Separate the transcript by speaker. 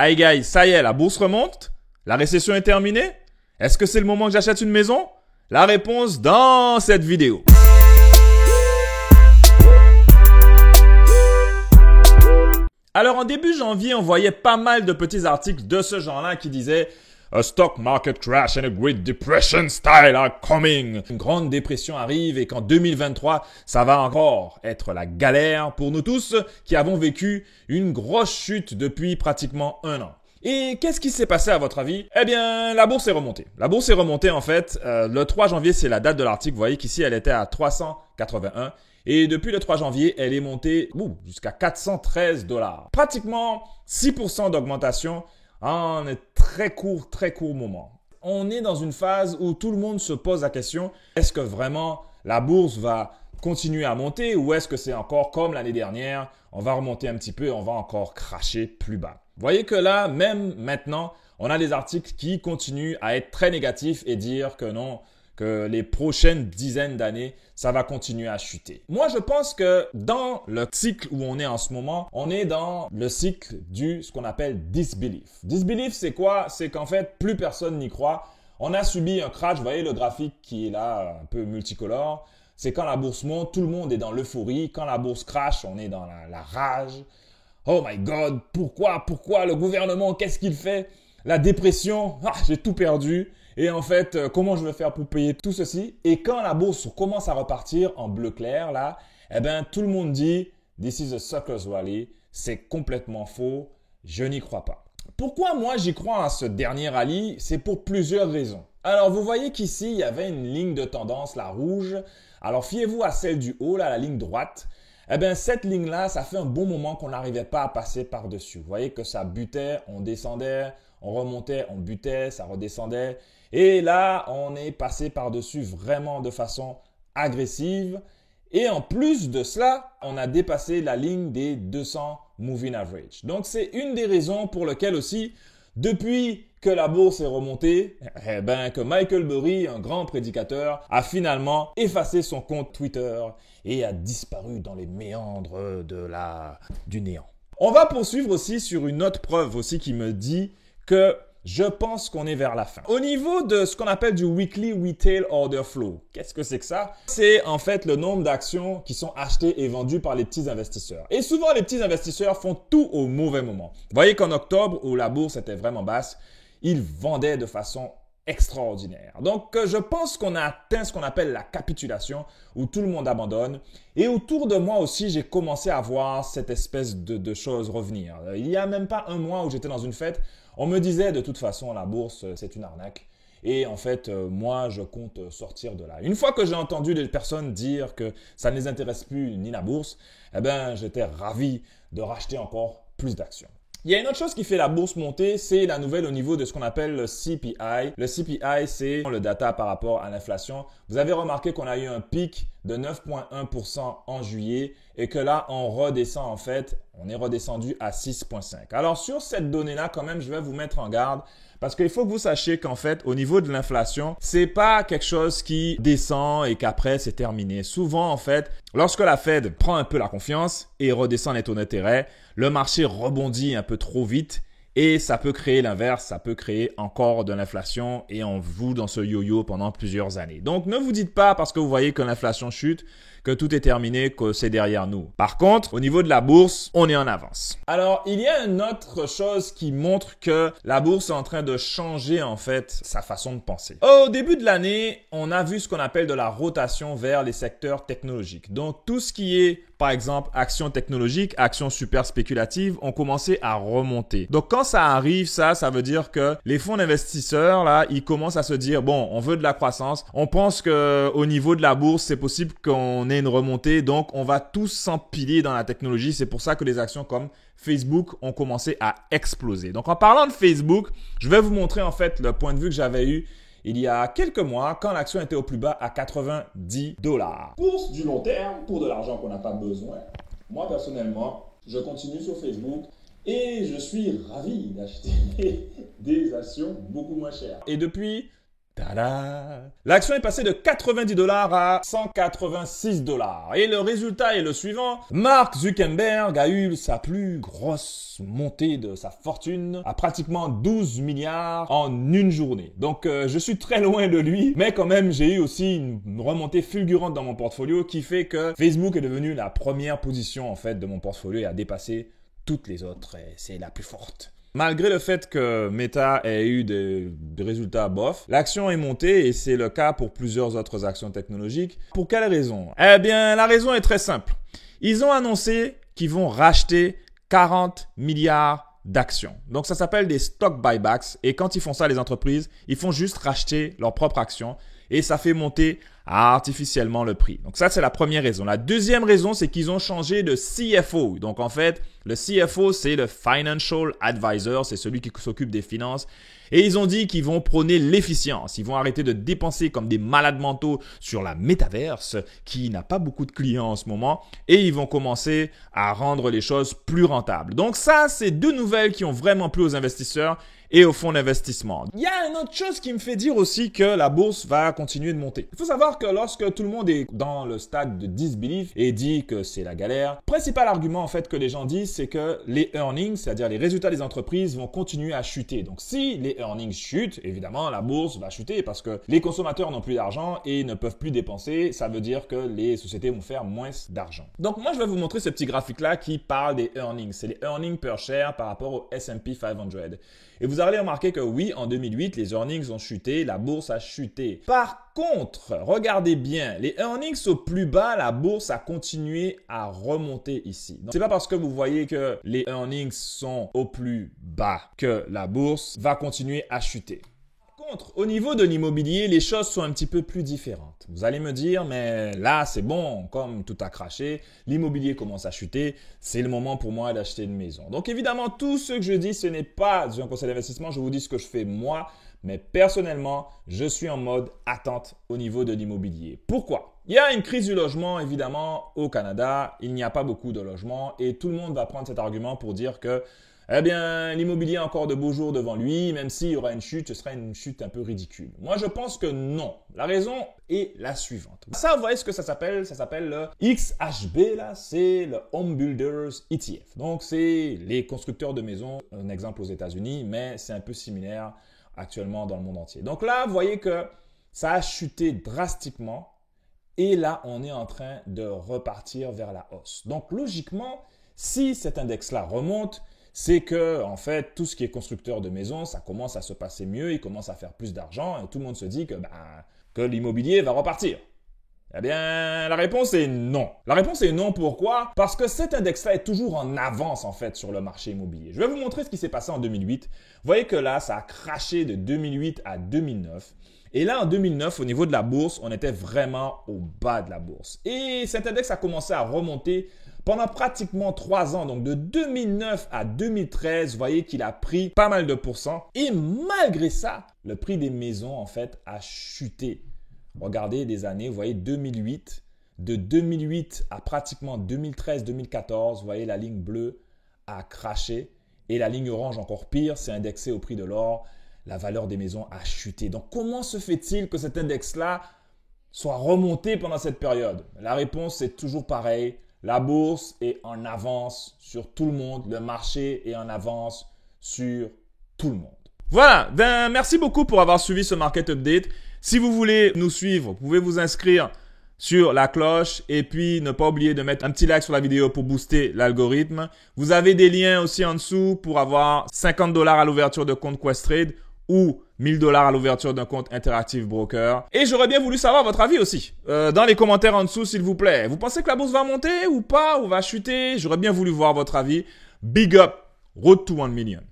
Speaker 1: Hey guys, ça y est, la bourse remonte? La récession est terminée? Est-ce que c'est le moment que j'achète une maison? La réponse dans cette vidéo. Alors en début janvier, on voyait pas mal de petits articles de ce genre-là qui disaient A stock market crash and a great depression style are coming. Une grande dépression arrive et qu'en 2023, ça va encore être la galère pour nous tous qui avons vécu une grosse chute depuis pratiquement un an. Et qu'est-ce qui s'est passé à votre avis? Eh bien, la bourse est remontée. La bourse est remontée en fait. Le 3 janvier, c'est la date de l'article. Vous voyez qu'ici, elle était à 381. Et depuis le 3 janvier, elle est montée jusqu'à 413 $. Pratiquement 6% d'augmentation en un très court moment. On est dans une phase où tout le monde se pose la question, est-ce que vraiment la bourse va continuer à monter ou est-ce que c'est encore comme l'année dernière, on va remonter un petit peu et on va encore cracher plus bas. Vous voyez que là, même maintenant, on a des articles qui continuent à être très négatifs et dire que non, que les prochaines dizaines d'années, ça va continuer à chuter. Moi, je pense que dans le cycle où on est en ce moment, on est dans le cycle ce qu'on appelle disbelief. Disbelief, c'est quoi? C'est qu'en fait, plus personne n'y croit. On a subi un crash, vous voyez le graphique qui est là, un peu multicolore. C'est quand la bourse monte, tout le monde est dans l'euphorie. Quand la bourse crash, on est dans la rage. Oh my God, pourquoi le gouvernement, qu'est-ce qu'il fait? La dépression, j'ai tout perdu. Et en fait, comment je vais faire pour payer tout ceci? Et quand la bourse commence à repartir en bleu clair, là, eh ben, tout le monde dit « This is a sucker's rally ». C'est complètement faux. Je n'y crois pas. Pourquoi moi j'y crois à ce dernier rallye? C'est pour plusieurs raisons. Alors, vous voyez qu'ici, il y avait une ligne de tendance, la rouge. Alors, fiez-vous à celle du haut, là, la ligne droite. Eh bien, cette ligne-là, ça fait un bon moment qu'on n'arrivait pas à passer par-dessus. Vous voyez que ça butait, on descendait, on remontait, on butait, ça redescendait. Et là, on est passé par-dessus vraiment de façon agressive. Et en plus de cela, on a dépassé la ligne des 200 moving average. Donc, c'est une des raisons pour lesquelles aussi, depuis que la bourse est remontée, que Michael Burry, un grand prédicateur, a finalement effacé son compte Twitter et a disparu dans les méandres du néant. On va poursuivre aussi sur une autre preuve aussi qui me dit que je pense qu'on est vers la fin. Au niveau de ce qu'on appelle du Weekly Retail Order Flow, qu'est-ce que c'est que ça? C'est en fait le nombre d'actions qui sont achetées et vendues par les petits investisseurs. Et souvent, les petits investisseurs font tout au mauvais moment. Vous voyez qu'en octobre, où la bourse était vraiment basse, ils vendaient de façon extraordinaire. Donc, je pense qu'on a atteint ce qu'on appelle la capitulation, où tout le monde abandonne. Et autour de moi aussi, j'ai commencé à voir cette espèce de choses revenir. Il n'y a même pas un mois où j'étais dans une fête, on me disait de toute façon, la bourse, c'est une arnaque. Et en fait, moi, je compte sortir de là. Une fois que j'ai entendu des personnes dire que ça ne les intéresse plus ni la bourse, eh ben, j'étais ravi de racheter encore plus d'actions. Il y a une autre chose qui fait la bourse monter, c'est la nouvelle au niveau de ce qu'on appelle le CPI. Le CPI, c'est le data par rapport à l'inflation. Vous avez remarqué qu'on a eu un pic de 9,1% en juillet et que là, on redescend en fait, on est redescendu à 6,5%. Alors sur cette donnée-là, quand même, je vais vous mettre en garde parce qu'il faut que vous sachiez qu'en fait, au niveau de l'inflation, c'est pas quelque chose qui descend et qu'après, c'est terminé. Souvent, en fait, lorsque la Fed prend un peu la confiance et redescend les taux d'intérêt, le marché rebondit un peu trop vite et ça peut créer l'inverse, ça peut créer encore de l'inflation et on joue dans ce yo-yo pendant plusieurs années. Donc, ne vous dites pas parce que vous voyez que l'inflation chute, que tout est terminé, que c'est derrière nous. Par contre, au niveau de la bourse, on est en avance. Alors, il y a une autre chose qui montre que la bourse est en train de changer en fait sa façon de penser. Au début de l'année, on a vu ce qu'on appelle de la rotation vers les secteurs technologiques. Donc, tout ce qui est, par exemple, actions technologiques, actions super spéculatives, ont commencé à remonter. Donc, quand ça arrive, ça veut dire que les fonds d'investisseurs, là, ils commencent à se dire, bon, on veut de la croissance. On pense que au niveau de la bourse, c'est possible qu'on ait une remontée. Donc, on va tous s'empiler dans la technologie. C'est pour ça que les actions comme Facebook ont commencé à exploser. Donc, en parlant de Facebook, je vais vous montrer en fait le point de vue que j'avais eu il y a quelques mois quand l'action était au plus bas à 90 $. Pour du long terme, pour de l'argent qu'on n'a pas besoin, moi personnellement, je continue sur Facebook et je suis ravi d'acheter des actions beaucoup moins chères. Et depuis Tada! L'action est passée de 90 $ à 186 $. Et le résultat est le suivant. Mark Zuckerberg a eu sa plus grosse montée de sa fortune à pratiquement 12 milliards en une journée. Donc, je suis très loin de lui, mais quand même, j'ai eu aussi une remontée fulgurante dans mon portfolio qui fait que Facebook est devenu la première position, en fait, de mon portfolio et a dépassé toutes les autres. Et c'est la plus forte. Malgré le fait que Meta ait eu des résultats bof, l'action est montée et c'est le cas pour plusieurs autres actions technologiques. Pour quelle raison? Eh bien, la raison est très simple. Ils ont annoncé qu'ils vont racheter 40 milliards d'actions. Donc, ça s'appelle des stock buybacks et quand ils font ça, les entreprises, ils font juste racheter leurs propres actions et ça fait monter artificiellement le prix. Donc ça, c'est la première raison. La deuxième raison, c'est qu'ils ont changé de CFO. Donc en fait, le CFO, c'est le Financial Advisor, c'est celui qui s'occupe des finances. Et ils ont dit qu'ils vont prôner l'efficience. Ils vont arrêter de dépenser comme des malades mentaux sur la métaverse, qui n'a pas beaucoup de clients en ce moment. Et ils vont commencer à rendre les choses plus rentables. Donc ça, c'est deux nouvelles qui ont vraiment plu aux investisseurs et aux fonds d'investissement. Il y a une autre chose qui me fait dire aussi que la bourse va continuer de monter. Il faut savoir que lorsque tout le monde est dans le stade de disbelief et dit que c'est la galère, le principal argument en fait que les gens disent, c'est que les earnings, c'est-à-dire les résultats des entreprises, vont continuer à chuter. Donc si les earnings chutent, évidemment la bourse va chuter parce que les consommateurs n'ont plus d'argent et ne peuvent plus dépenser. Ça veut dire que les sociétés vont faire moins d'argent. Donc moi je vais vous montrer ce petit graphique-là qui parle des earnings. C'est les earnings per share par rapport au S&P 500. Et vous allez remarquer que oui, en 2008, les earnings ont chuté, la bourse a chuté. Par contre, regardez bien, les earnings au plus bas, la bourse a continué à remonter ici. Donc, c'est pas parce que vous voyez que les earnings sont au plus bas que la bourse va continuer à chuter. Au niveau de l'immobilier, les choses sont un petit peu plus différentes. Vous allez me dire, mais là, c'est bon, comme tout a craché, l'immobilier commence à chuter, c'est le moment pour moi d'acheter une maison. Donc évidemment, tout ce que je dis, ce n'est pas un conseil d'investissement, je vous dis ce que je fais moi, mais personnellement, je suis en mode attente au niveau de l'immobilier. Pourquoi? Il y a une crise du logement, évidemment, au Canada, il n'y a pas beaucoup de logements et tout le monde va prendre cet argument pour dire que eh bien, l'immobilier a encore de beaux jours devant lui, même s'il y aura une chute, ce sera une chute un peu ridicule. Moi, je pense que non. La raison est la suivante. Ça, vous voyez ce que ça s'appelle? Ça s'appelle le XHB, là, c'est le Home Builders ETF. Donc, c'est les constructeurs de maisons, un exemple aux États-Unis, mais c'est un peu similaire actuellement dans le monde entier. Donc là, vous voyez que ça a chuté drastiquement et là, on est en train de repartir vers la hausse. Donc, logiquement, si cet index-là remonte, c'est que, en fait, tout ce qui est constructeur de maisons, ça commence à se passer mieux, ils commencent à faire plus d'argent et tout le monde se dit que l'immobilier va repartir. Eh bien, la réponse est non. La réponse est non, pourquoi? Parce que cet index-là est toujours en avance, en fait, sur le marché immobilier. Je vais vous montrer ce qui s'est passé en 2008. Vous voyez que là, ça a craché de 2008 à 2009. Et là, en 2009, au niveau de la bourse, on était vraiment au bas de la bourse. Et cet index a commencé à remonter pendant pratiquement 3 ans, donc de 2009 à 2013, vous voyez qu'il a pris pas mal de pourcents. Et malgré ça, le prix des maisons, en fait, a chuté. Regardez les années, vous voyez 2008, de 2008 à pratiquement 2013-2014, vous voyez la ligne bleue a craché. Et la ligne orange, encore pire, c'est indexé au prix de l'or. La valeur des maisons a chuté. Donc, comment se fait-il que cet index-là soit remonté pendant cette période? La réponse, c'est toujours pareil. La bourse est en avance sur tout le monde. Le marché est en avance sur tout le monde. Voilà, merci beaucoup pour avoir suivi ce Market Update. Si vous voulez nous suivre, vous pouvez vous inscrire sur la cloche et puis ne pas oublier de mettre un petit like sur la vidéo pour booster l'algorithme. Vous avez des liens aussi en dessous pour avoir 50 $ à l'ouverture de compte Questrade ou 1000 $ à l'ouverture d'un compte Interactive Broker. Et j'aurais bien voulu savoir votre avis aussi. Dans les commentaires en dessous, s'il vous plaît. Vous pensez que la bourse va monter ou pas, ou va chuter? J'aurais bien voulu voir votre avis. Big up, road to 1 million.